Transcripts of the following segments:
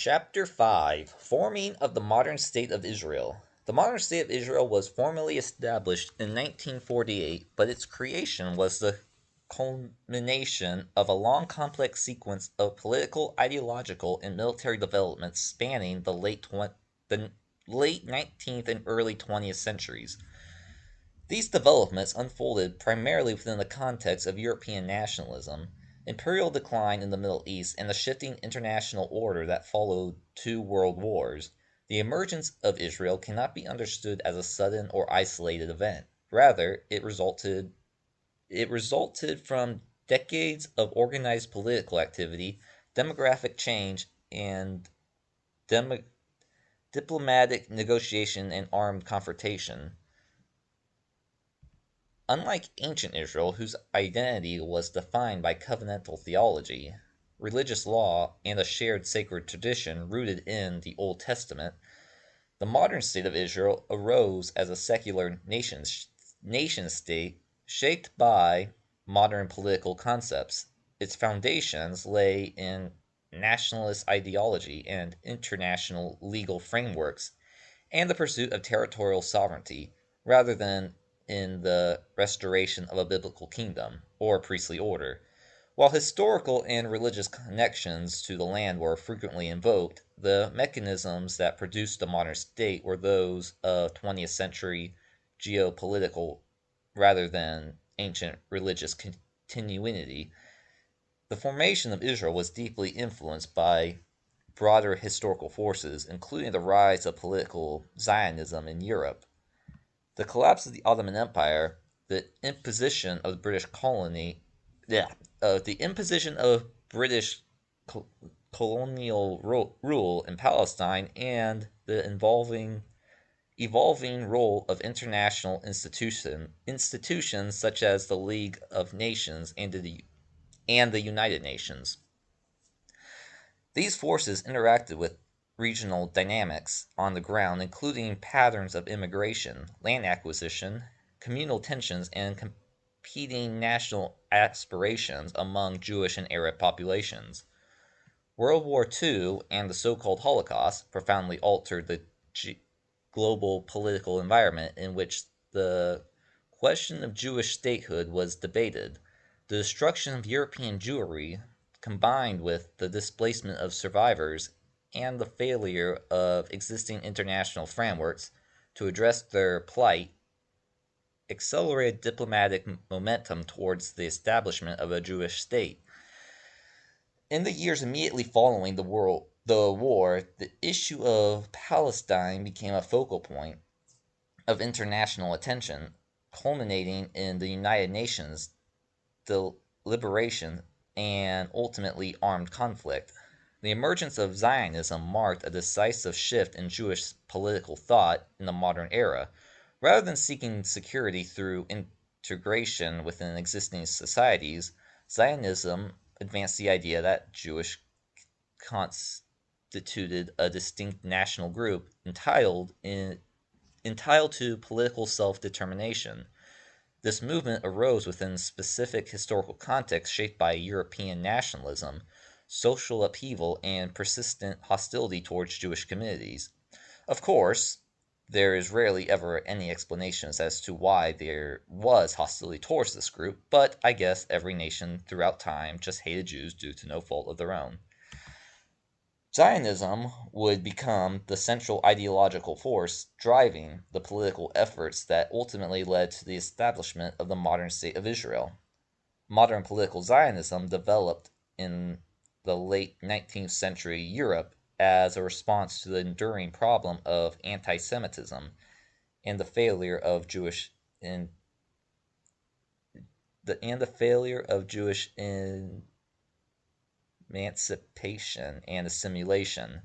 Chapter 5 Forming of the Modern State of Israel. The modern state of Israel was formally established in 1948, but its creation was the culmination of a long complex sequence of political, ideological, and military developments spanning the late 19th and early 20th centuries. These developments unfolded primarily within the context of European nationalism, imperial decline in the Middle East, and the shifting international order that followed two world wars. The emergence of Israel cannot be understood as a sudden or isolated event. Rather, it resulted from decades of organized political activity, demographic change, and dem- diplomatic negotiation and armed confrontation. Unlike ancient Israel, whose identity was defined by covenantal theology, religious law, and a shared sacred tradition rooted in the Old Testament, the modern state of Israel arose as a secular nation-state shaped by modern political concepts. Its foundations lay in nationalist ideology and international legal frameworks and the pursuit of territorial sovereignty, rather than in the restoration of a biblical kingdom or priestly order. While historical and religious connections to the land were frequently invoked, the mechanisms that produced the modern state were those of 20th century geopolitical rather than ancient religious continuity. The formation of Israel was deeply influenced by broader historical forces, including the rise of political Zionism in Europe, the collapse of the Ottoman Empire, the imposition of British colony, the imposition of British colonial rule in Palestine, and the evolving role of international institutions such as the League of Nations and the United Nations. These forces interacted with regional dynamics on the ground, including patterns of immigration, land acquisition, communal tensions, and competing national aspirations among Jewish and Arab populations. World War II and the so-called Holocaust profoundly altered the global political environment in which the question of Jewish statehood was debated. The destruction of European Jewry, combined with the displacement of survivors and the failure of existing international frameworks to address their plight, accelerated diplomatic momentum towards the establishment of a Jewish state. In the years immediately following the war, the issue of Palestine became a focal point of international attention, culminating in the United Nations deliberation and ultimately armed conflict. The emergence of Zionism marked a decisive shift in Jewish political thought in the modern era. Rather than seeking security through integration within existing societies, Zionism advanced the idea that Jewish constituted a distinct national group entitled to political self-determination. This movement arose within specific historical context shaped by European nationalism, social upheaval, and persistent hostility towards Jewish communities. Of course, there is rarely ever any explanations as to why there was hostility towards this group, but I guess every nation throughout time just hated Jews due to no fault of their own. Zionism would become the central ideological force driving the political efforts that ultimately led to the establishment of the modern state of Israel. Modern political Zionism developed in the late 19th century Europe as a response to the enduring problem of anti-Semitism and the failure of Jewish emancipation and assimilation.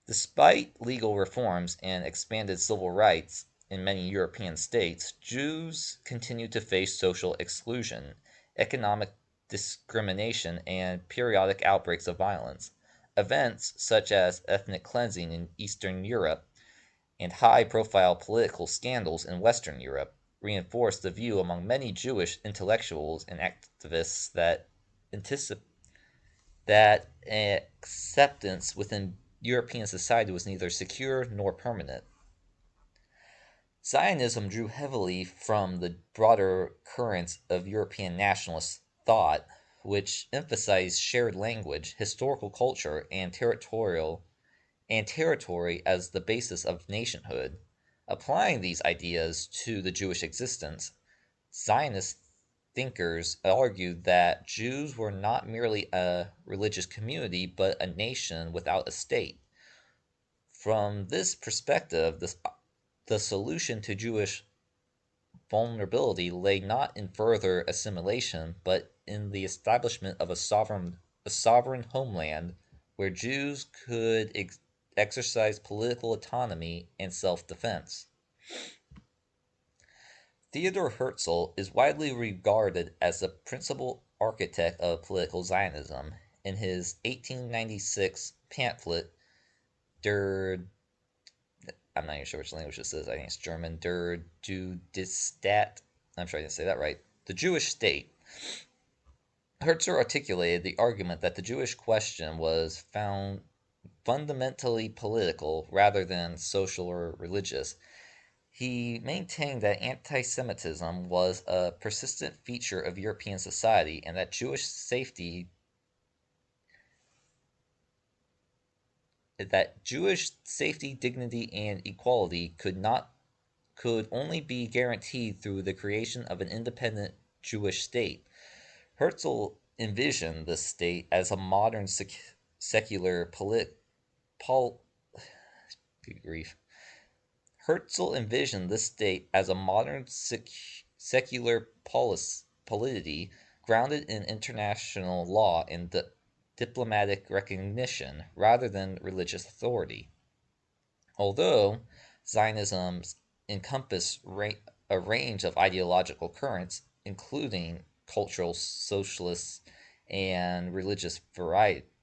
Despite legal reforms and expanded civil rights in many European states, Jews continued to face social exclusion, economic discrimination, and periodic outbreaks of violence. Events such as ethnic cleansing in Eastern Europe and high-profile political scandals in Western Europe reinforced the view among many Jewish intellectuals and activists that acceptance within European society was neither secure nor permanent. Zionism drew heavily from the broader currents of European nationalist thought, which emphasized shared language, historical culture, and territory as the basis of nationhood. Applying these ideas to the Jewish existence, Zionist thinkers argued that Jews were not merely a religious community, but a nation without a state. From this perspective, the solution to Jewish vulnerability lay not in further assimilation, but in the establishment of a sovereign homeland where Jews could exercise political autonomy and self-defense. Theodor Herzl is widely regarded as the principal architect of political Zionism. In his 1896 pamphlet, Der I'm not even sure which language this is. I think it's German. Der Judistat. I'm sure I didn't say that right. The Jewish state. Herzl articulated the argument that the Jewish question was found fundamentally political rather than social or religious. He maintained that anti-Semitism was a persistent feature of European society and that Jewish safety, dignity, and equality could only be guaranteed through the creation of an independent Jewish state. Herzl envisioned this state as a modern secular pol, good grief. Herzl envisioned this state as a modern secular polity grounded in international law and diplomatic recognition rather than religious authority. Although Zionism encompassed a range of ideological currents, including cultural socialists and religious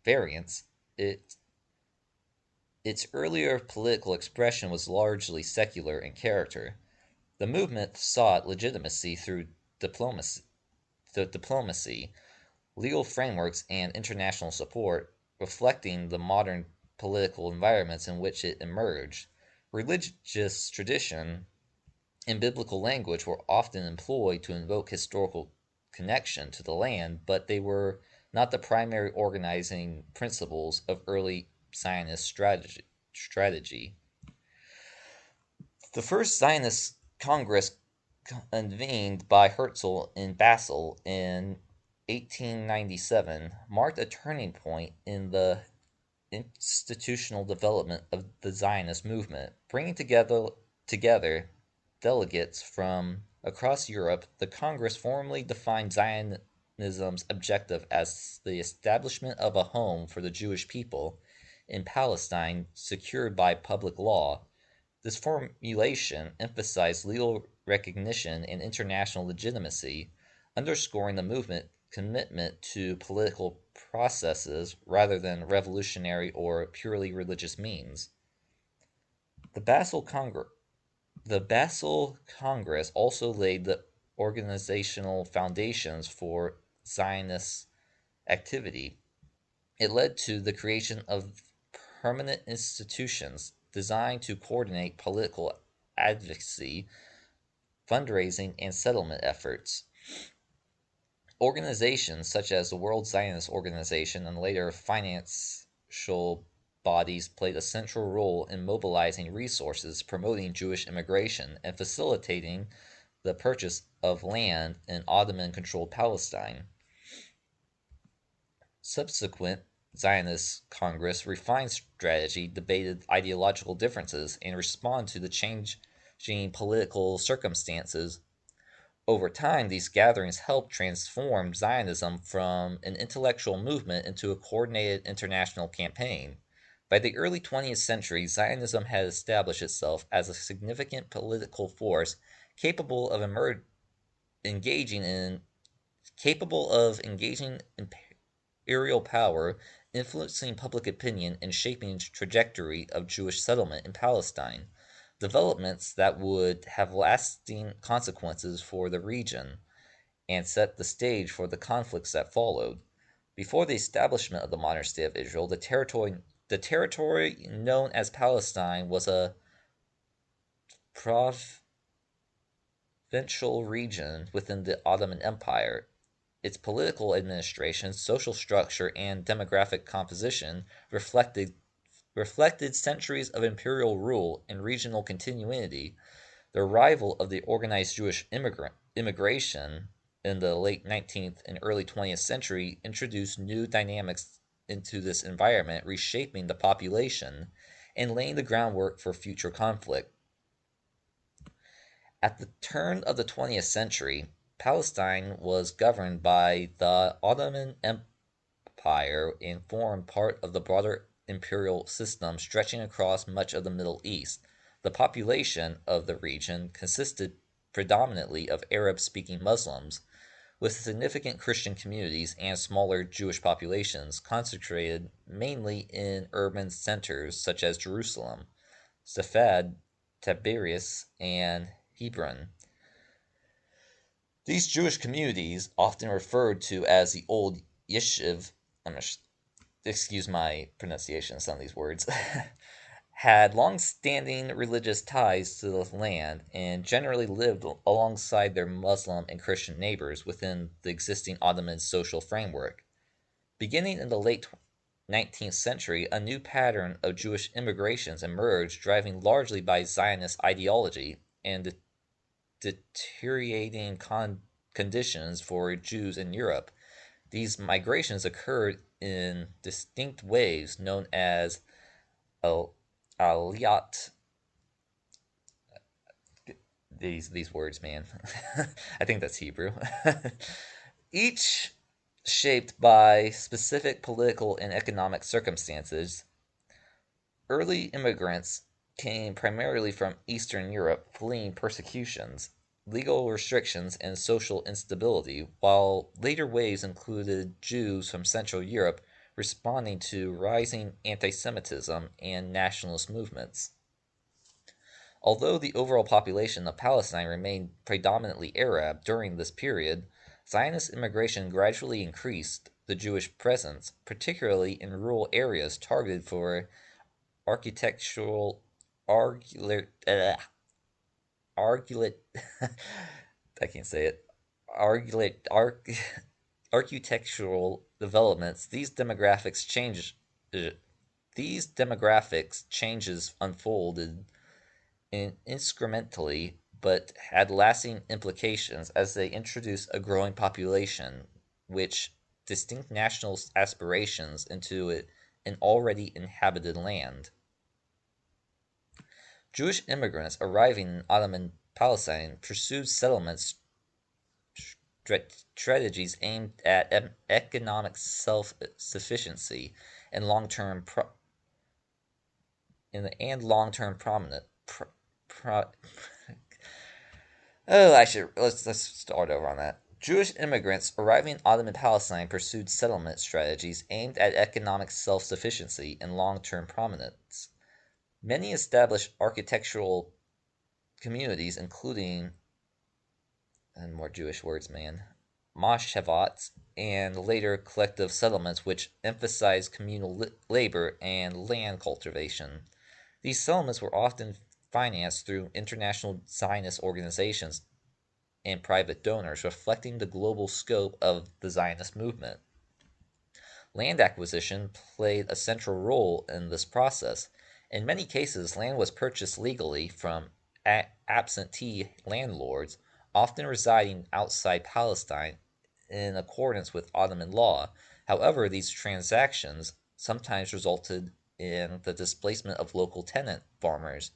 variants, its earlier political expression was largely secular in character. The movement sought legitimacy through diplomacy, legal frameworks, and international support, reflecting the modern political environments in which it emerged. Religious tradition and biblical language were often employed to invoke historical connection to the land, but they were not the primary organizing principles of early Zionist strategy. The first Zionist Congress, convened by Herzl in Basel in 1897, marked a turning point in the institutional development of the Zionist movement, bringing together delegates from across Europe. The Congress formally defined Zionism's objective as the establishment of a home for the Jewish people in Palestine secured by public law. This formulation emphasized legal recognition and international legitimacy, underscoring the movement's commitment to political processes rather than revolutionary or purely religious means. The Basel Congress also laid the organizational foundations for Zionist activity. It led to the creation of permanent institutions designed to coordinate political advocacy, fundraising, and settlement efforts. Organizations such as the World Zionist Organization and later financial bodies played a central role in mobilizing resources, promoting Jewish immigration, and facilitating the purchase of land in Ottoman-controlled Palestine. Subsequent Zionist Congress refined strategy, debated ideological differences, and responded to the changing political circumstances. Over time, these gatherings helped transform Zionism from an intellectual movement into a coordinated international campaign. By the early 20th century, Zionism had established itself as a significant political force capable of engaging in imperial power, influencing public opinion, and shaping the trajectory of Jewish settlement in Palestine, developments that would have lasting consequences for the region and set the stage for the conflicts that followed. Before the establishment of the modern state of Israel, the territory The territory known as Palestine was a provincial region within the Ottoman Empire. Its political administration, social structure, and demographic composition reflected centuries of imperial rule and regional continuity. The arrival of the organized Jewish immigration in the late 19th and early 20th century introduced new dynamics into this environment, reshaping the population and laying the groundwork for future conflict. At the turn of the 20th century, Palestine was governed by the Ottoman Empire and formed part of the broader imperial system stretching across much of the Middle East. The population of the region consisted predominantly of Arab-speaking Muslims, with significant Christian communities and smaller Jewish populations concentrated mainly in urban centers such as Jerusalem, Safed, Tiberias, and Hebron. These Jewish communities, often referred to as the Old Yeshiv, excuse my pronunciation of some of these words, had long-standing religious ties to the land and generally lived alongside their Muslim and Christian neighbors within the existing Ottoman social framework. Beginning in the late 19th century, a new pattern of Jewish immigrations emerged, driven largely by Zionist ideology and deteriorating conditions for Jews in Europe. These migrations occurred in distinct waves known as aliyat. These words, man. I think that's Hebrew. Each shaped by specific political and economic circumstances. Early immigrants came primarily from Eastern Europe, fleeing persecutions, legal restrictions, and social instability, while later waves included Jews from Central Europe responding to rising anti-Semitism and nationalist movements. Although the overall population of Palestine remained predominantly Arab during this period, Zionist immigration gradually increased the Jewish presence, particularly in rural areas targeted for architectural argulet argulet I can't say it argulet arch, architectural developments. These demographics changes unfolded incrementally but had lasting implications as they introduced a growing population which distinct national aspirations into an already inhabited land. Jewish immigrants arriving in Ottoman Palestine pursued settlement strategies aimed at economic self-sufficiency and long-term prominent. Let's start over on that. Jewish immigrants arriving in Ottoman Palestine pursued settlement strategies aimed at economic self-sufficiency and long-term prominence. Many established architectural communities, including, and more Jewish words, man, moshavot, and later collective settlements which emphasized communal labor and land cultivation. These settlements were often financed through international Zionist organizations and private donors, reflecting the global scope of the Zionist movement. Land acquisition played a central role in this process. In many cases, land was purchased legally from absentee landlords, often residing outside Palestine in accordance with Ottoman law. However, these transactions sometimes resulted in the displacement of local tenant farmers,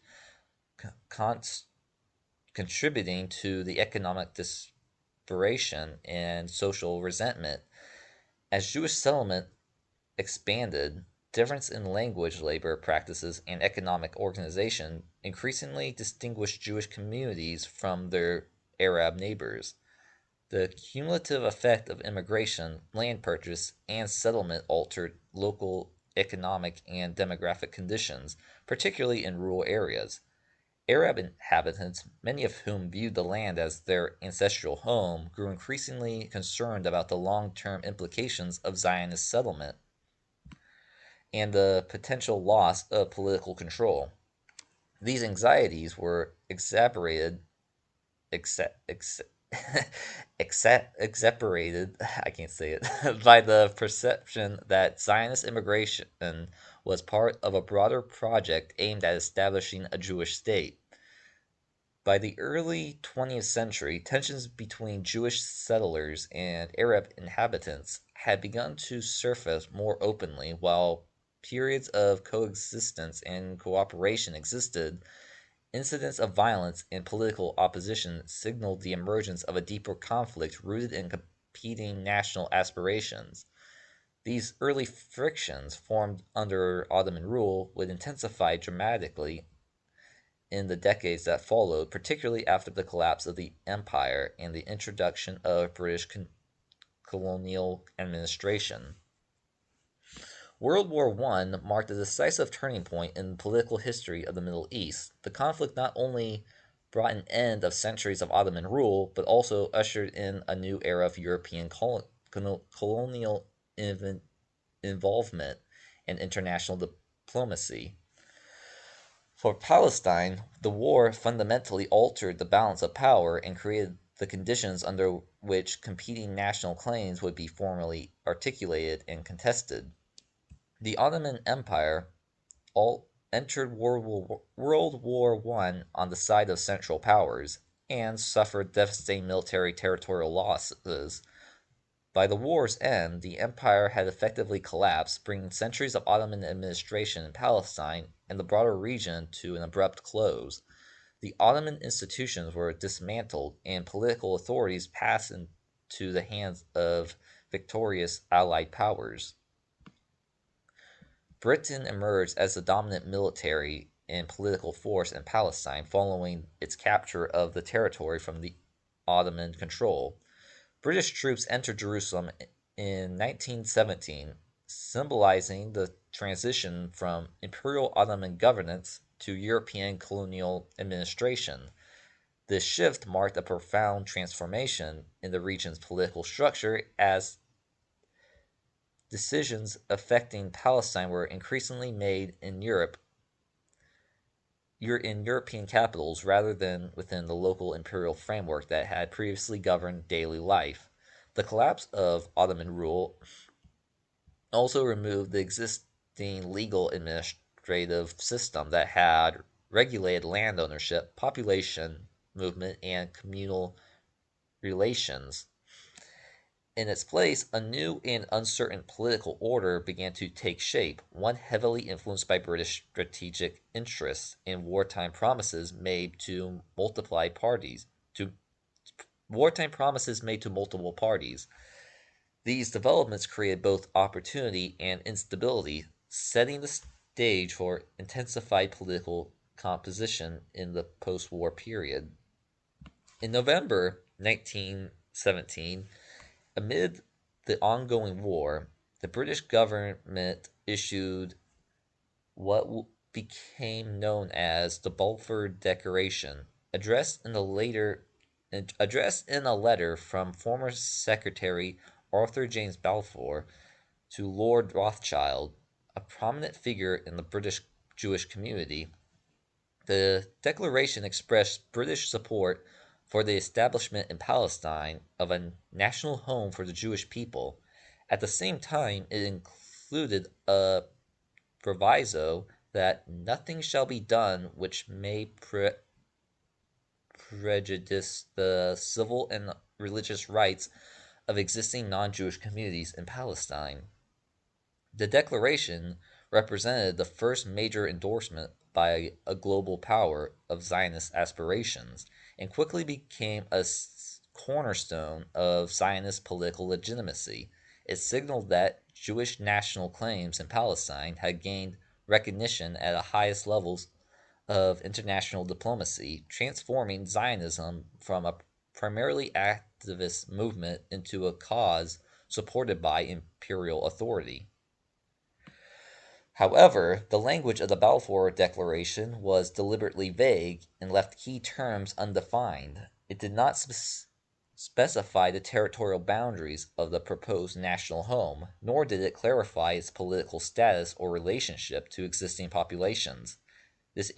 contributing to the economic desperation and social resentment. As Jewish settlement expanded, difference in language, labor practices, and economic organization increasingly distinguished Jewish communities from their Arab neighbors. The cumulative effect of immigration, land purchase, and settlement altered local economic and demographic conditions, particularly in rural areas. Arab inhabitants, many of whom viewed the land as their ancestral home, grew increasingly concerned about the long-term implications of Zionist settlement. and the potential loss of political control. These anxieties were exa- ex- exasperated, I can't say it, by the perception that Zionist immigration was part of a broader project aimed at establishing a Jewish state. By the early 20th century, tensions between Jewish settlers and Arab inhabitants had begun to surface more openly, while periods of coexistence and cooperation existed. Incidents of violence and political opposition signaled the emergence of a deeper conflict rooted in competing national aspirations. These early frictions, formed under Ottoman rule, would intensify dramatically in the decades that followed, particularly after the collapse of the empire and the introduction of British colonial administration. World War I marked a decisive turning point in the political history of the Middle East. The conflict not only brought an end of centuries of Ottoman rule, but also ushered in a new era of European colonial involvement and international diplomacy. For Palestine, the war fundamentally altered the balance of power and created the conditions under which competing national claims would be formally articulated and contested. The Ottoman Empire all entered World War I on the side of Central Powers and suffered devastating military territorial losses. By the war's end, the empire had effectively collapsed, bringing centuries of Ottoman administration in Palestine and the broader region to an abrupt close. The Ottoman institutions were dismantled and political authorities passed into the hands of victorious Allied powers. Britain emerged as the dominant military and political force in Palestine following its capture of the territory from the Ottoman control. British troops entered Jerusalem in 1917, symbolizing the transition from Imperial Ottoman governance to European colonial administration. This shift marked a profound transformation in the region's political structure as decisions affecting Palestine were increasingly made in European capitals rather than within the local imperial framework that had previously governed daily life. The collapse of Ottoman rule also removed the existing legal administrative system that had regulated land ownership, population movement, and communal relations. In its place, a new and uncertain political order began to take shape, one heavily influenced by British strategic interests and to wartime promises made to multiple parties. These developments created both opportunity and instability, setting the stage for intensified political composition in the post-war period. In November 1917, amid the ongoing war, the British government issued what became known as the Balfour Declaration, addressed in a letter from former Secretary Arthur James Balfour to Lord Rothschild, a prominent figure in the British Jewish community. The declaration expressed British support for the establishment in Palestine of a national home for the Jewish people. At the same time, it included a proviso that nothing shall be done which may prejudice the civil and religious rights of existing non-Jewish communities in Palestine. The declaration represented the first major endorsement by a global power of Zionist aspirations, and quickly became a cornerstone of Zionist political legitimacy. It signaled that Jewish national claims in Palestine had gained recognition at the highest levels of international diplomacy, transforming Zionism from a primarily activist movement into a cause supported by imperial authority. However, the language of the Balfour Declaration was deliberately vague and left key terms undefined. It did not specify the territorial boundaries of the proposed national home, nor did it clarify its political status or relationship to existing populations. This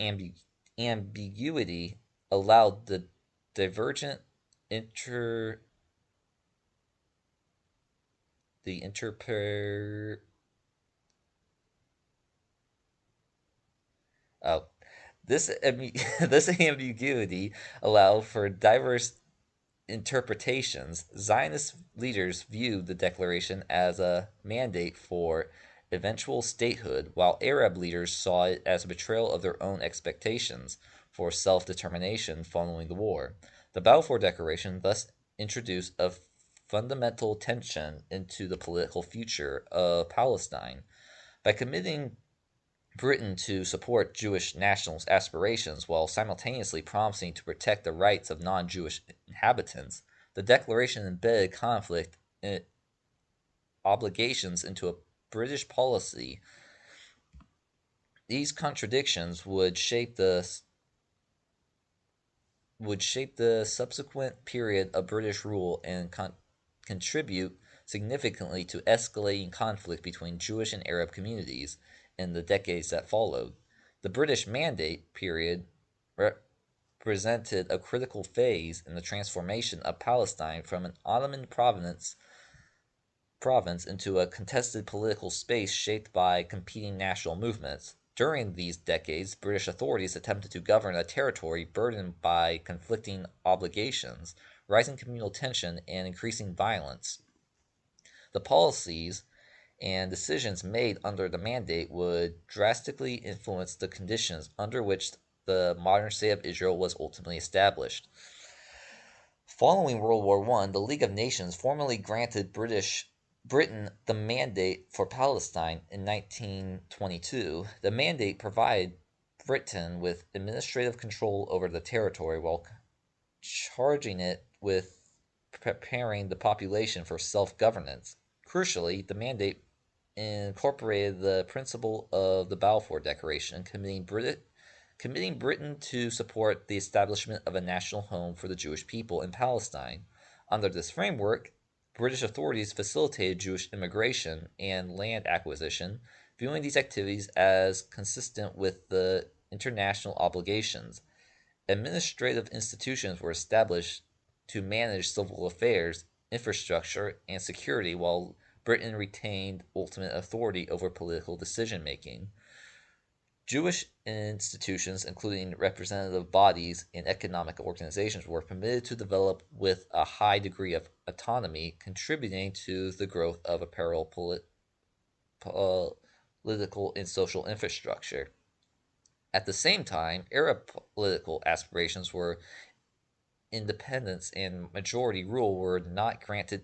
ambiguity allowed the divergent inter the interper oh this this ambiguity allowed for diverse interpretations. Zionist leaders viewed the declaration as a mandate for eventual statehood, while Arab leaders saw it as a betrayal of their own expectations for self determination following the war. The Balfour Declaration thus introduced a fundamental tension into the political future of Palestine. By committing Britain to support Jewish nationalist aspirations while simultaneously promising to protect the rights of non Jewish inhabitants, the declaration embedded conflict obligations into a British policy. These contradictions would shape the subsequent period of British rule and contribute significantly to escalating conflict between Jewish and Arab communities in the decades that followed. The British Mandate period represented a critical phase in the transformation of Palestine from an Ottoman province into a contested political space shaped by competing national movements. During these decades, British authorities attempted to govern a territory burdened by conflicting obligations, rising communal tension, and increasing violence. The policies and decisions made under the Mandate would drastically influence the conditions under which the modern state of Israel was ultimately established. Following World War I, the League of Nations formally granted Britain the Mandate for Palestine in 1922. The Mandate provided Britain with administrative control over the territory while charging it with preparing the population for self-governance. Crucially, the Mandate incorporated the principle of the Balfour Declaration, committing Britain to support the establishment of a national home for the Jewish people in Palestine. Under this framework, British authorities facilitated Jewish immigration and land acquisition, viewing these activities as consistent with the international obligations. Administrative institutions were established to manage civil affairs, infrastructure, and security, while Britain retained ultimate authority over political decision making. Jewish institutions, including representative bodies and economic organizations, were permitted to develop with a high degree of autonomy, contributing to the growth of a parallel political and social infrastructure. At the same time, Arab political aspirations were independence and majority rule were not granted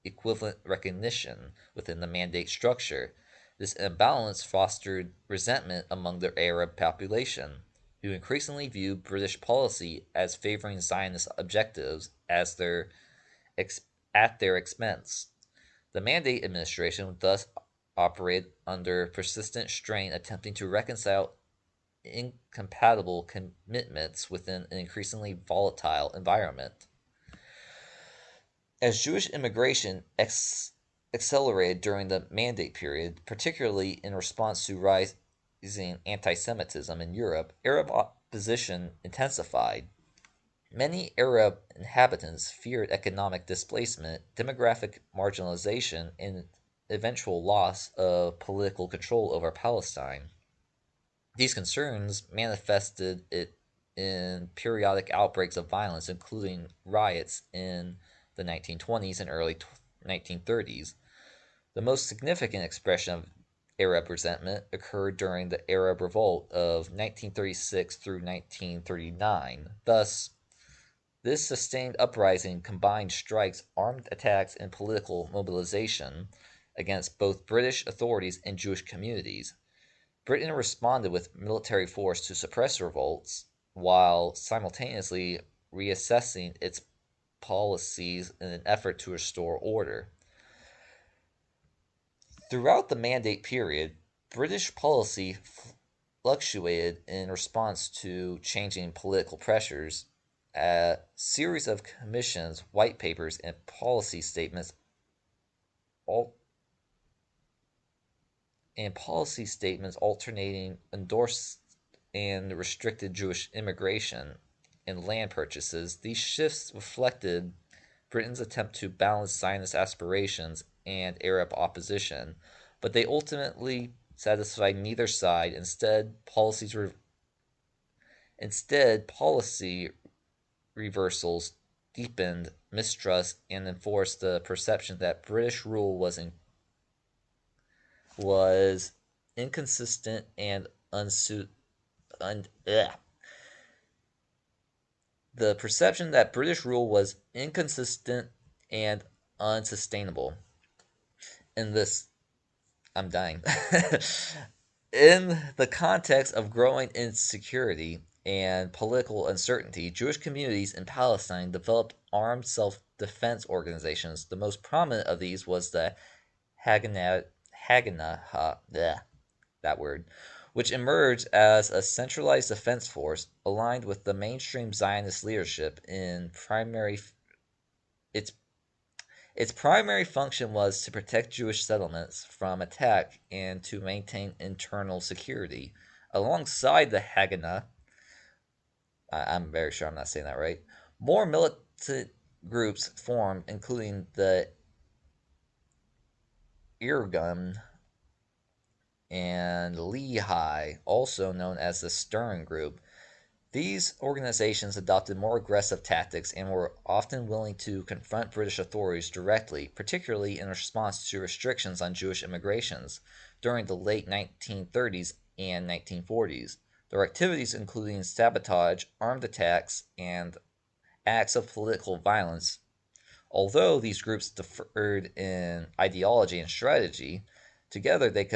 equivalent recognition within the Mandate structure. This imbalance fostered resentment among the Arab population, who increasingly viewed British policy as favoring Zionist objectives at their expense. The Mandate administration thus operated under persistent strain, attempting to reconcile incompatible commitments within an increasingly volatile environment. As Jewish immigration accelerated during the Mandate period, particularly in response to rising anti Semitism in Europe, Arab opposition intensified. Many Arab inhabitants feared economic displacement, demographic marginalization, and eventual loss of political control over Palestine. These concerns manifested it in periodic outbreaks of violence, including riots in the 1920s and early 1930s. The most significant expression of Arab resentment occurred during the Arab Revolt of 1936 through 1939. Thus, this sustained uprising combined strikes, armed attacks, and political mobilization against both British authorities and Jewish communities. Britain responded with military force to suppress revolts, while simultaneously reassessing its policies in an effort to restore order. Throughout the Mandate period, British policy fluctuated in response to changing political pressures. A series of commissions, white papers, and al- policy statements alternating endorsed and restricted Jewish immigration and land purchases. These shifts reflected Britain's attempt to balance Zionist aspirations and Arab opposition, but they ultimately satisfied neither side. Instead, policy reversals deepened mistrust and enforced the perception that British rule was inconsistent and unsu- un- ugh. the perception that British rule was inconsistent and unsustainable. In this, I'm dying. In the context of growing insecurity and political uncertainty, Jewish communities in Palestine developed armed self defense organizations. The most prominent of these was the Haganah, Haganah, that word, which emerged as a centralized defense force aligned with the mainstream Zionist leadership. Its its primary function was to protect Jewish settlements from attack and to maintain internal security. Alongside the Haganah, I'm very sure I'm not saying that right, more militant groups formed, including the Irgun and Lehi, also known as the Stern Group. These organizations adopted more aggressive tactics and were often willing to confront British authorities directly, particularly in response to restrictions on Jewish immigrations during the late 1930s and 1940s. Their activities including sabotage, armed attacks, and acts of political violence. Although these groups differed in ideology and strategy, together they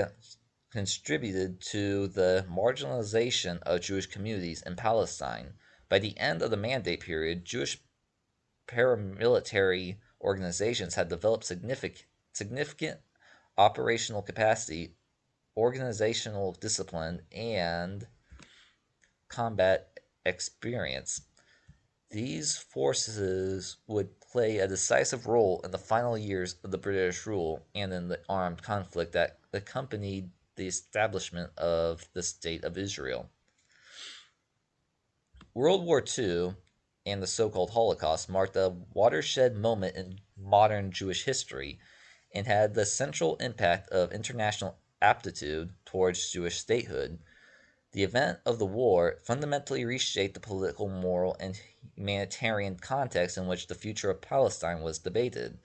contributed to the marginalization of Jewish communities in Palestine. By the end of the Mandate period, Jewish paramilitary organizations had developed significant operational capacity, organizational discipline, and combat experience. These forces would play a decisive role in the final years of the British rule and in the armed conflict that accompanied the establishment of the State of Israel. World War II and the so called Holocaust marked a watershed moment in modern Jewish history and had the central impact of international aptitude towards Jewish statehood. The event of the war fundamentally reshaped the political, moral, and humanitarian context in which the future of Palestine was debated.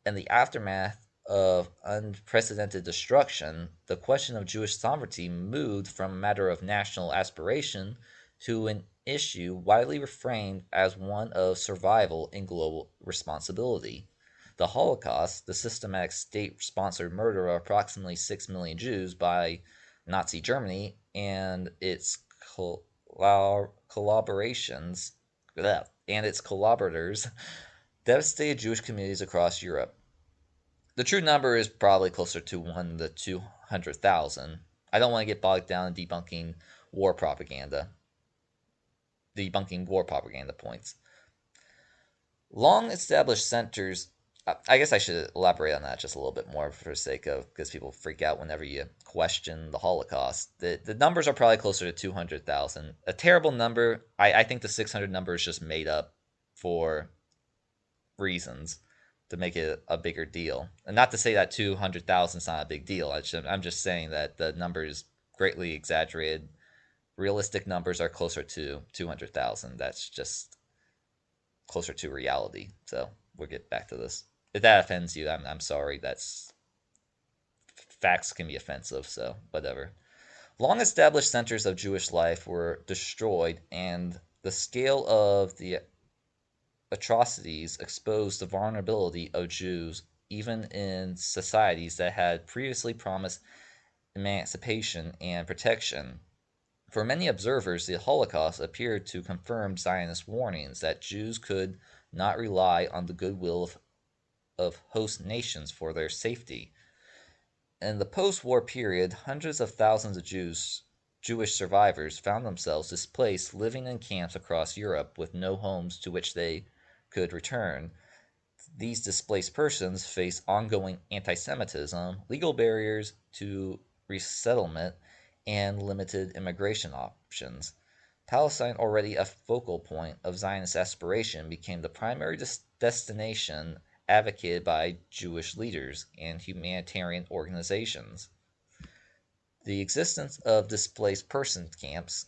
In the aftermath of unprecedented destruction, the question of Jewish sovereignty moved from a matter of national aspiration to an issue widely reframed as one of survival and global responsibility. The Holocaust, the systematic state sponsored murder of approximately 6 million Jews by Nazi Germany and its collaborations and its collaborators devastated Jewish communities across Europe. The true number is probably closer to 1 to 200,000. I don't want to get bogged down in debunking war propaganda points. Long established centers, I guess I should elaborate on that just a little bit more for the sake of, because people freak out whenever you question the Holocaust. The numbers are probably closer to 200,000. A terrible number. I think the 600 number is just made up for reasons to make it a bigger deal. And not to say that 200,000 is not a big deal. I'm just saying that the number is greatly exaggerated. Realistic numbers are closer to 200,000. That's just closer to reality. So we'll get back to this. If that offends you, I'm sorry. That's facts can be offensive, so whatever. Long established centers of Jewish life were destroyed, and the scale of the atrocities exposed the vulnerability of Jews even in societies that had previously promised emancipation and protection. For many observers, the Holocaust appeared to confirm Zionist warnings that Jews could not rely on the goodwill of host nations for their safety. In the post war period, hundreds of thousands of Jews Jewish survivors found themselves displaced, living in camps across Europe with no homes to which they could return. These displaced persons face ongoing anti-Semitism, legal barriers to resettlement, and limited immigration options. Palestine, already a focal point of Zionist aspiration, became the primary destination advocated by Jewish leaders and humanitarian organizations. The existence of displaced persons camps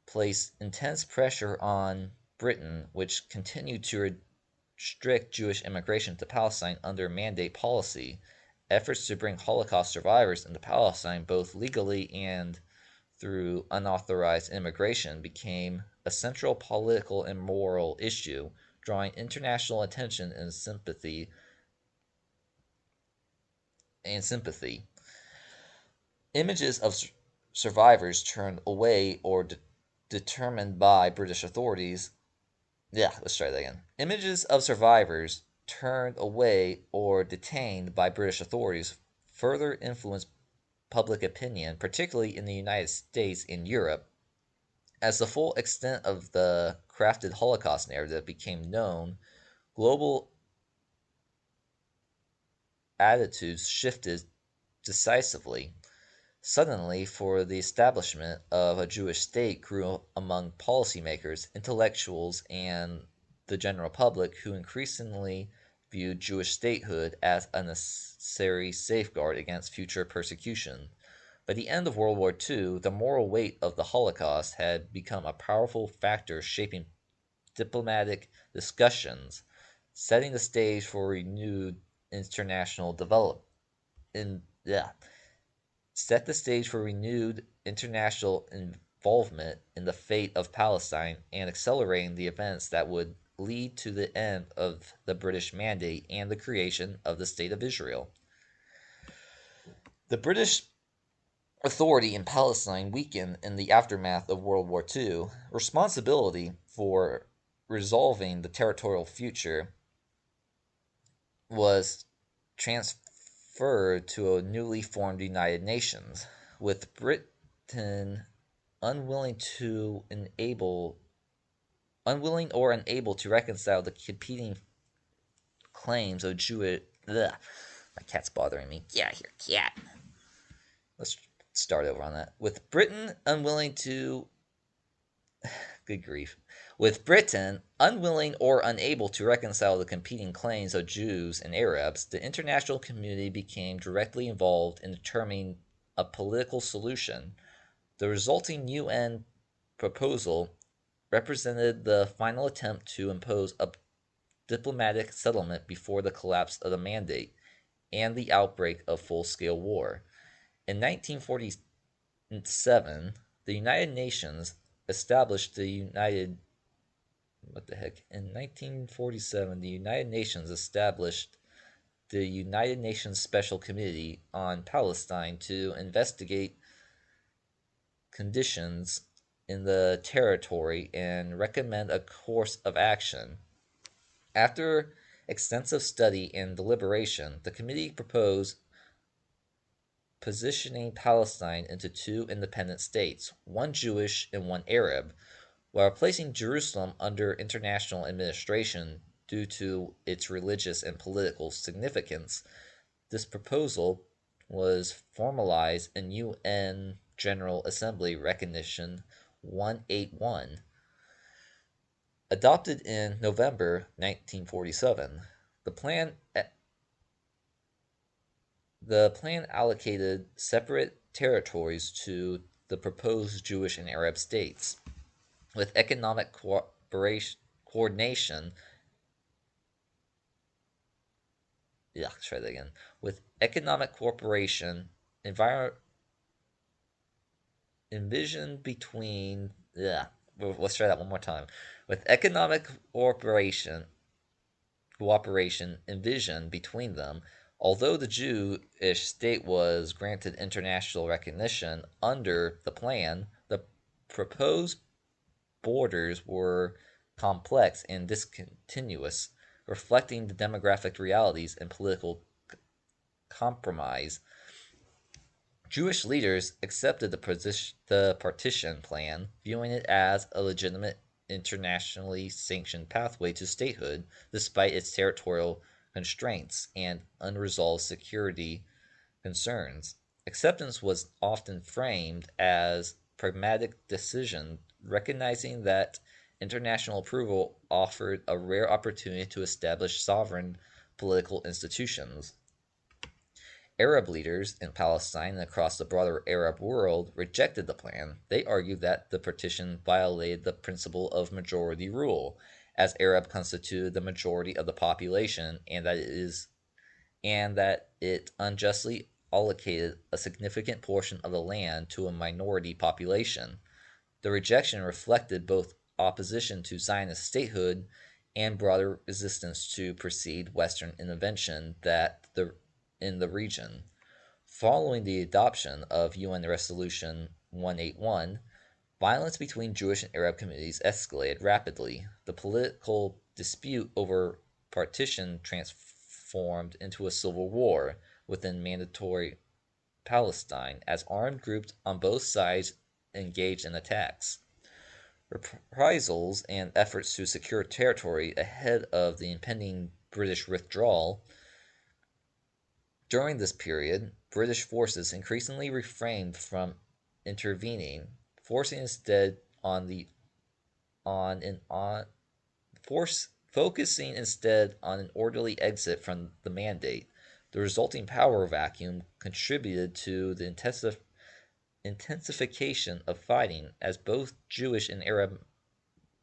placed intense pressure on Britain, which continued to restrict Jewish immigration to Palestine under mandate policy. Efforts to bring Holocaust survivors into Palestine, both legally and through unauthorized immigration, became a central political and moral issue, drawing international attention and sympathy. Images of survivors turned away or determined by British authorities. Let's try that again. Images of survivors turned away or detained by British authorities further influenced public opinion, particularly in the United States and Europe. As the full extent of the crafted Holocaust narrative became known, global attitudes shifted decisively. Suddenly, for the establishment of a Jewish state grew among policymakers, intellectuals, and the general public, who increasingly viewed Jewish statehood as a necessary safeguard against future persecution. By the end of World War II, the moral weight of the Holocaust had become a powerful factor shaping diplomatic discussions, setting the stage for renewed international development. In, yeah, set the stage for renewed international involvement in the fate of Palestine and accelerating the events that would lead to the end of the British Mandate and the creation of the State of Israel. The British authority in Palestine weakened in the aftermath of World War II. Responsibility for resolving the territorial future was transferred to a newly formed United Nations, with Britain unwilling or unable to reconcile the competing claims of Jewish. Ugh, my cat's bothering me. Get out of here, cat. Let's start over on that. With Britain unwilling to. Good grief. With Britain unwilling or unable to reconcile the competing claims of Jews and Arabs, the international community became directly involved in determining a political solution. The resulting UN proposal represented the final attempt to impose a diplomatic settlement before the collapse of the Mandate and the outbreak of full-scale war. In 1947, the United Nations established the United what the heck? In 1947, the United Nations established the United Nations Special Committee on Palestine to investigate conditions in the territory and recommend a course of action. After extensive study and deliberation, the committee proposed positioning Palestine into two independent states, one Jewish and one Arab, while placing Jerusalem under international administration due to its religious and political significance. This proposal was formalized in UN General Assembly Recognition 181, adopted in November 1947. The plan allocated separate territories to the proposed Jewish and Arab states, with economic coordination. Try that again. With economic cooperation, envisioned between. Let's try that one more time. With economic cooperation envisioned between them, although the Jewish state was granted international recognition under the plan, the proposed borders were complex and discontinuous, reflecting the demographic realities and political compromise. Jewish leaders accepted the partition plan, viewing it as a legitimate internationally sanctioned pathway to statehood despite its territorial constraints and unresolved security concerns. Acceptance was often framed as a pragmatic decision, recognizing that international approval offered a rare opportunity to establish sovereign political institutions. Arab leaders in Palestine and across the broader Arab world rejected the plan. They argued that the partition violated the principle of majority rule, as Arab constituted the majority of the population, and that it unjustly allocated a significant portion of the land to a minority population. The rejection reflected both opposition to Zionist statehood and broader resistance to perceived Western intervention in the region. Following the adoption of UN Resolution 181, violence between Jewish and Arab communities escalated rapidly. The political dispute over partition transformed into a civil war within mandatory Palestine as armed groups on both sides engaged in attacks. Reprisals and efforts to secure territory ahead of the impending British withdrawal. During this period, British forces increasingly refrained from intervening, forcing instead on the on an on force focusing instead on an orderly exit from the Mandate. The resulting power vacuum contributed to the intensification of fighting as both Jewish and Arab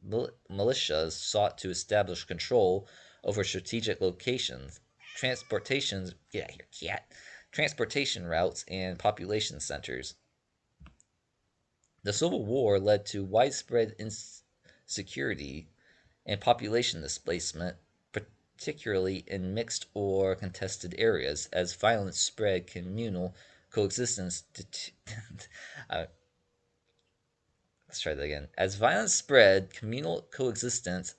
militias sought to establish control over strategic locations, transportations, get out here, cat, transportation routes, and population centers. The Civil War led to widespread insecurity and population displacement, particularly in mixed or contested areas, as violence spread communal coexistence. uh, let's try that again. As violence spread, communal coexistence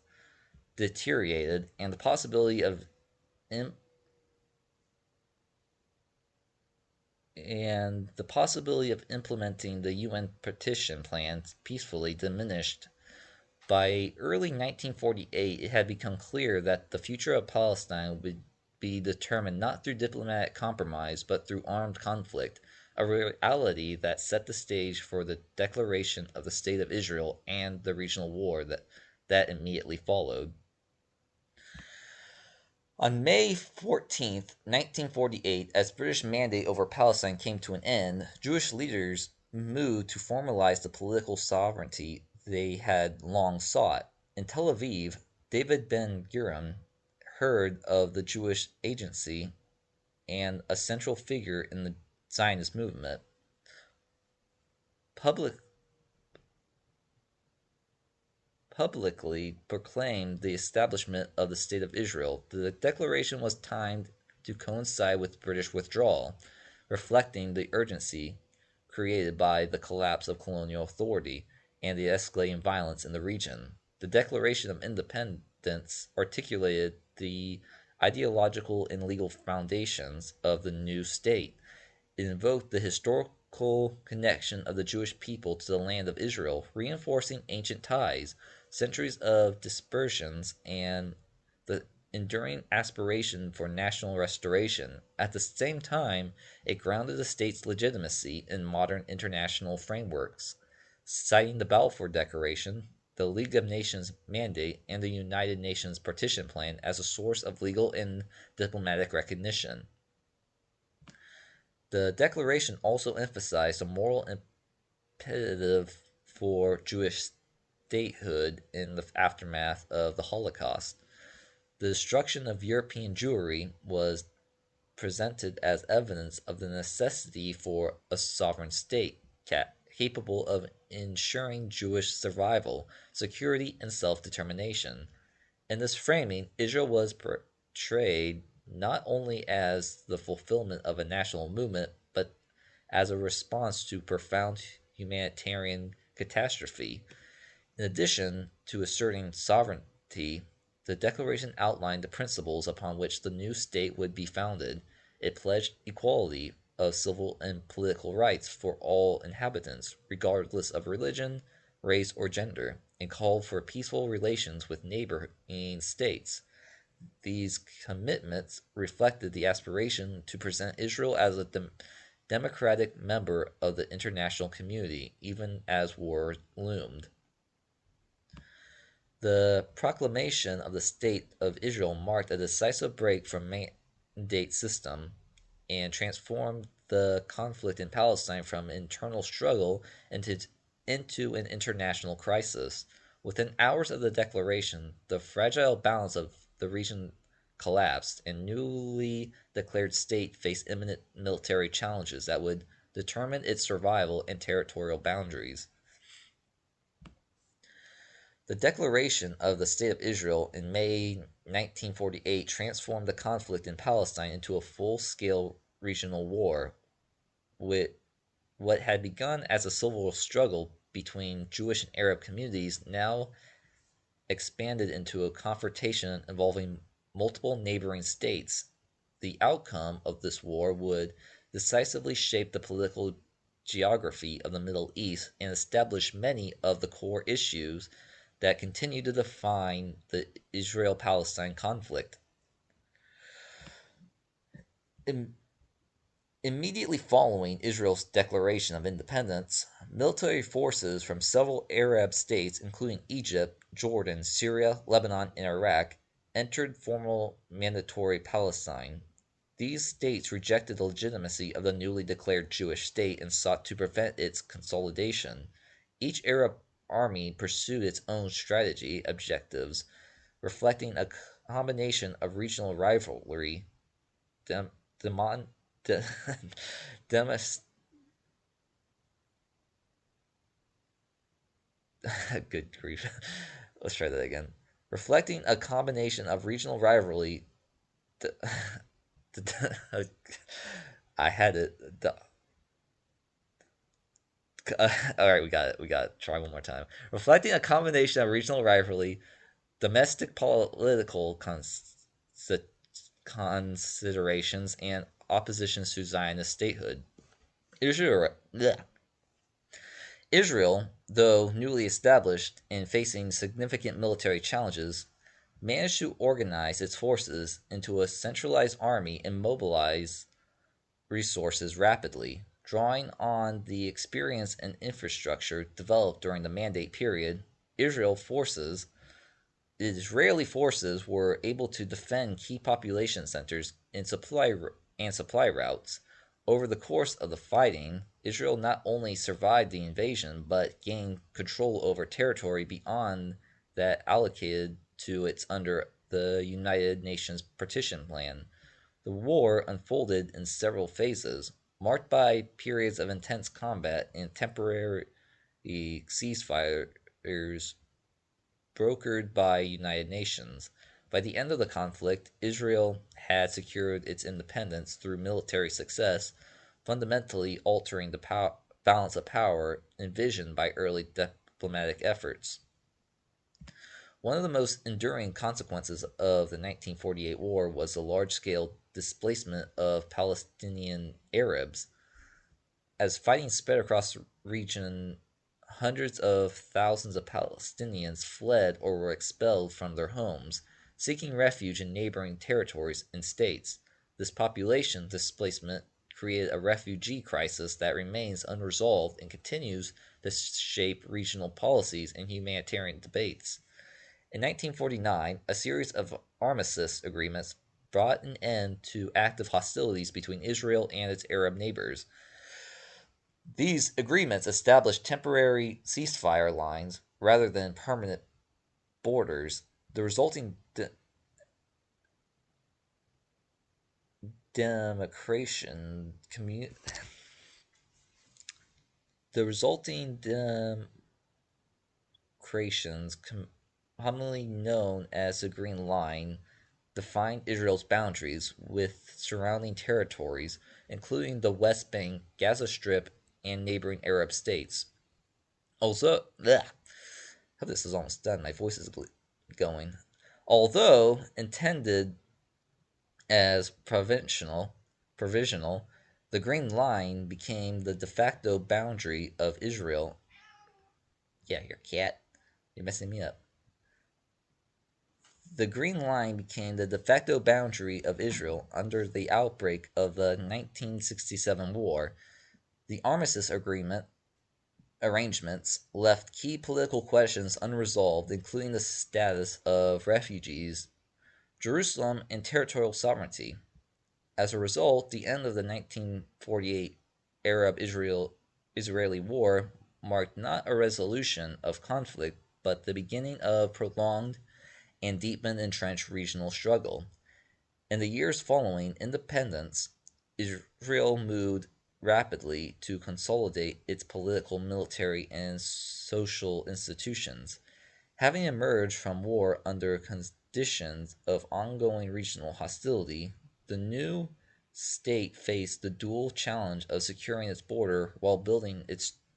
deteriorated, and the possibility of implementing the UN partition plan peacefully diminished. By early 1948, it had become clear that the future of Palestine would be determined not through diplomatic compromise but through armed conflict, a reality that set the stage for the declaration of the State of Israel and the regional war that immediately followed. On May 14th, 1948, as British mandate over Palestine came to an end, Jewish leaders moved to formalize the political sovereignty they had long sought. In Tel Aviv, David Ben-Gurion, heard of the Jewish Agency and a central figure in the Zionist movement, public, publicly proclaimed the establishment of the State of Israel. The declaration was timed to coincide with British withdrawal, reflecting the urgency created by the collapse of colonial authority and the escalating violence in the region. The Declaration of Independence articulated the ideological and legal foundations of the new state. It invoked the historical connection of the Jewish people to the land of Israel, reinforcing ancient ties, centuries of dispersions, and the enduring aspiration for national restoration. At the same time, it grounded the state's legitimacy in modern international frameworks, citing the Balfour Declaration, the League of Nations mandate, and the United Nations partition plan as a source of legal and diplomatic recognition. The Declaration also emphasized the moral imperative for Jewish statehood in the aftermath of the Holocaust. The destruction of European Jewry was presented as evidence of the necessity for a sovereign state capable of ensuring Jewish survival, security, and self determination. In this framing, Israel was portrayed not only as the fulfillment of a national movement, but as a response to profound humanitarian catastrophe. In addition to asserting sovereignty, the Declaration outlined the principles upon which the new state would be founded. It pledged equality, of civil and political rights for all inhabitants, regardless of religion, race, or gender, and called for peaceful relations with neighboring states. These commitments reflected the aspiration to present Israel as a democratic member of the international community, even as war loomed. The proclamation of the State of Israel marked a decisive break from mandate system and transformed the conflict in Palestine from an internal struggle into an international crisis. Within hours of the declaration, the fragile balance of the region collapsed, and newly declared state faced imminent military challenges that would determine its survival and territorial boundaries. The declaration of the State of Israel in May 1948 transformed the conflict in Palestine into a full-scale regional war, with what had begun as a civil struggle between Jewish and Arab communities now expanded into a confrontation involving multiple neighboring states. The outcome of this war would decisively shape the political geography of the Middle East and establish many of the core issues that continue to define the Israel Palestine conflict. Immediately following Israel's declaration of independence, military forces from several Arab states, including Egypt, Jordan, Syria, Lebanon, and Iraq, entered formal mandatory Palestine. These states rejected the legitimacy of the newly declared Jewish state and sought to prevent its consolidation. Each Arab army pursued its own strategy objectives, reflecting a combination of regional rivalry, dem- demon- de- demis- good grief. Let's try that again. Reflecting a combination of regional rivalry. De- I had it. All right, we got it. We got it. Try one more time. Reflecting a combination of regional rivalry, domestic political considerations, and opposition to Zionist statehood. Israel, Israel, though newly established and facing significant military challenges, managed to organize its forces into a centralized army and mobilize resources rapidly, drawing on the experience and infrastructure developed during the Mandate period. Israeli forces were able to defend key population centers and supply routes. Over the course of the fighting, Israel not only survived the invasion but gained control over territory beyond that allocated to it under the United Nations partition plan. The war unfolded in several phases, marked by periods of intense combat and temporary ceasefires brokered by United Nations. By the end of the conflict, Israel had secured its independence through military success, fundamentally altering the balance of power envisioned by early diplomatic efforts. One of the most enduring consequences of the 1948 war was the large-scale displacement of Palestinian Arabs. As fighting spread across the region, hundreds of thousands of Palestinians fled or were expelled from their homes, seeking refuge in neighboring territories and states. This population displacement created a refugee crisis that remains unresolved and continues to shape regional policies and humanitarian debates. In 1949, a series of armistice agreements brought an end to active hostilities between Israel and its Arab neighbors. These agreements established temporary ceasefire lines rather than permanent borders. The resulting demarcation commu- the resulting demarcations, commonly known as the Green Line, defined Israel's boundaries with surrounding territories, including the West Bank, Gaza Strip, and neighboring Arab states. Also, this is almost done. My voice is going. Although intended as provisional, The Green Line became the de facto boundary of Israel. Yeah, your cat. You're messing me up. The Green Line became the de facto boundary of Israel under the outbreak of the 1967 war. The armistice arrangements left key political questions unresolved, including the status of refugees, Jerusalem, and territorial sovereignty. As a result, the end of the 1948 Arab Israeli war marked not a resolution of conflict, but the beginning of prolonged and deepened entrenched regional struggle. In the years following independence, Israel moved rapidly to consolidate its political, military, and social institutions. Having emerged from war under conditions of ongoing regional hostility, the new state faced the dual challenge of securing its border while building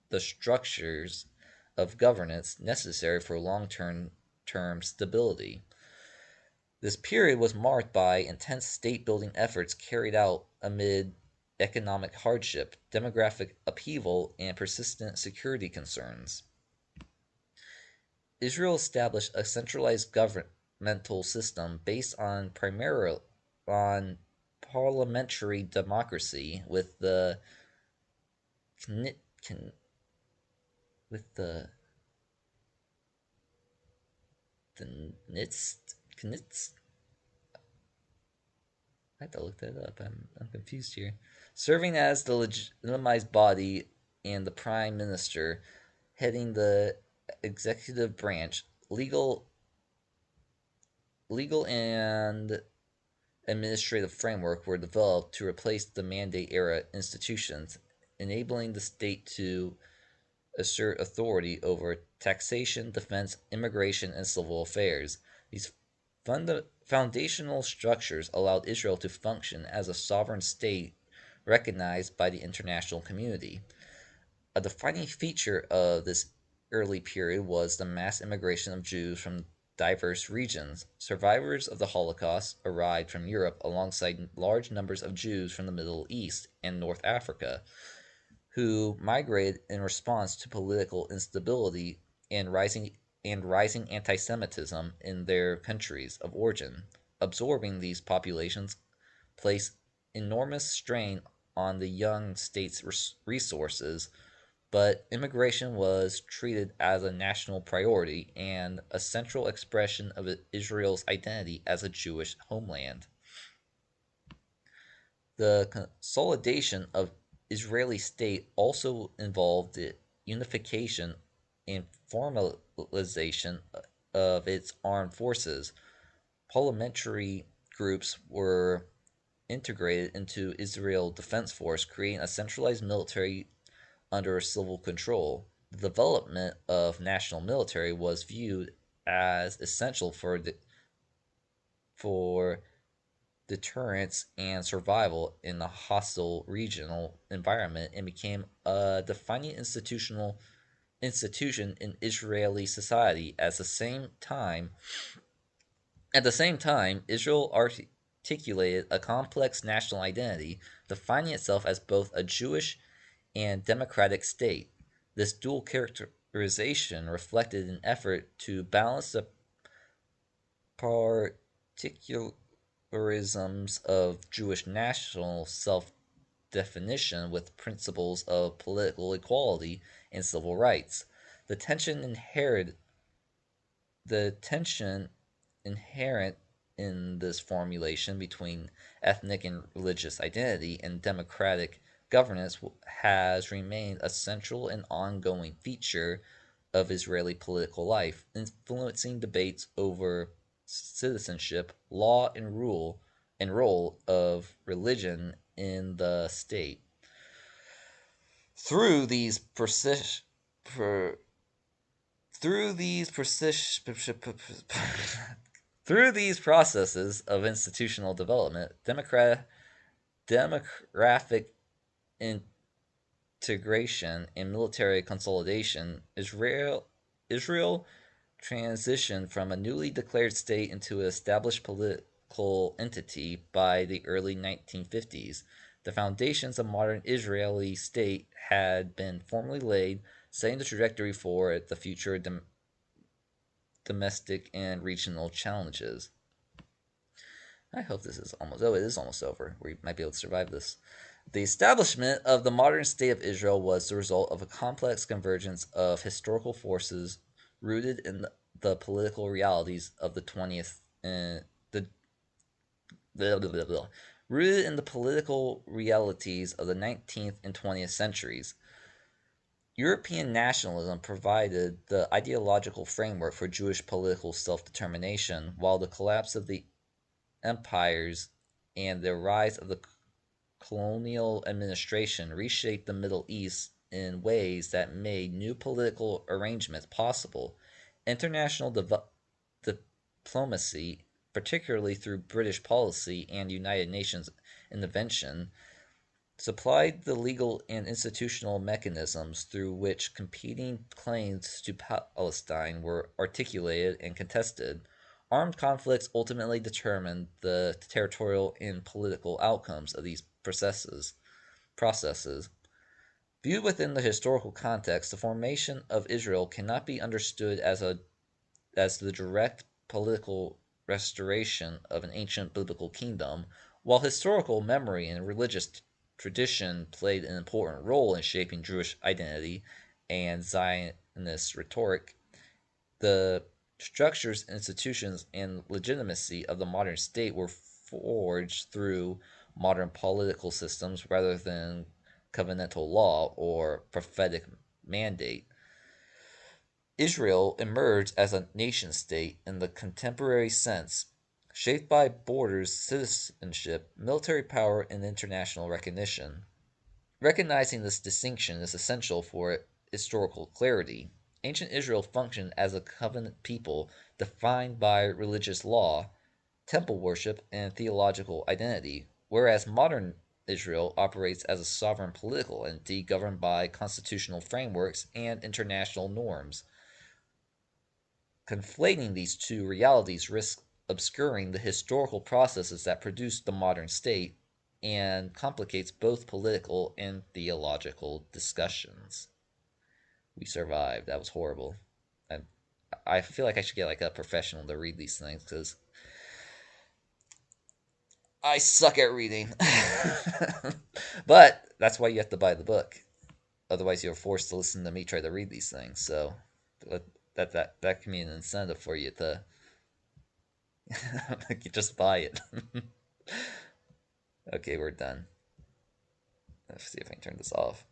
the structures of governance necessary for long-term stability. This period was marked by intense state-building efforts carried out amid economic hardship, demographic upheaval, and persistent security concerns. Israel established a centralized governmental system based on primarily on parliamentary democracy with the with the knitz. I have to look that up. I'm confused here. Serving as the legitimized body and the prime minister heading the executive branch, legal and administrative framework were developed to replace the Mandate era institutions, enabling the state to assert authority over taxation, defense, immigration, and civil affairs. These foundational structures allowed Israel to function as a sovereign state recognized by the international community. A defining feature of this early period was the mass immigration of Jews from diverse regions. Survivors of the Holocaust arrived from Europe alongside large numbers of Jews from the Middle East and North Africa, who migrated in response to political instability and rising anti-Semitism in their countries of origin. Absorbing these populations placed enormous strain on the young state's resources, but immigration was treated as a national priority and a central expression of Israel's identity as a Jewish homeland. The consolidation of Israeli state also involved the unification and formalization of its armed forces. Parliamentary groups were integrated into Israel Defense Force, creating a centralized military under civil control. The development of national military was viewed as essential for deterrence and survival in a hostile regional environment and became a defining institution in Israeli society. At the same time, Israel articulated a complex national identity, defining itself as both a Jewish and democratic state. This dual characterization reflected an effort to balance the particularisms of Jewish national self-definition with principles of political equality and civil rights. The tension inherent in this formulation between ethnic and religious identity and democratic governance has remained a central and ongoing feature of Israeli political life, influencing debates over citizenship, law, and role of religion in the state. Through these persist per, through these persist through these processes of institutional development, demographic integration, and military consolidation, Israel transitioned from a newly declared state into an established political entity by the early 1950s. The foundations of modern Israeli state had been formally laid, setting the trajectory for the future domestic and regional challenges. I hope this is almost. Oh, it is almost over. We might be able to survive this. The establishment of the modern state of Israel was the result of a complex convergence of historical forces rooted in the political realities of the 20th and the blah, blah, blah, blah, rooted in the political realities of the 19th and 20th centuries. European nationalism provided the ideological framework for Jewish political self-determination, while the collapse of the empires and the rise of the colonial administration reshaped the Middle East in ways that made new political arrangements possible. International diplomacy, particularly through British policy and United Nations intervention, supplied the legal and institutional mechanisms through which competing claims to Palestine were articulated and contested. Armed conflicts ultimately determined the territorial and political outcomes of these processes. Viewed within the historical context, the formation of Israel cannot be understood as the direct political restoration of an ancient biblical kingdom, while historical memory and religious tradition played an important role in shaping Jewish identity and Zionist rhetoric. The structures, institutions, and legitimacy of the modern state were forged through modern political systems rather than covenantal law or prophetic mandate. Israel emerged as a nation state in the contemporary sense, shaped by borders, citizenship, military power, and international recognition. Recognizing this distinction is essential for historical clarity. Ancient Israel functioned as a covenant people defined by religious law, temple worship, and theological identity, whereas modern Israel operates as a sovereign political entity governed by constitutional frameworks and international norms. Conflating these two realities risks obscuring the historical processes that produced the modern state and complicates both political and theological discussions. We survived. That was horrible. And I feel like I should get like a professional to read these things because I suck at reading. But that's why you have to buy the book. Otherwise, you're forced to listen to me try to read these things. So that can be an incentive for you to just buy it. Okay, we're done. Let's see if I can turn this off.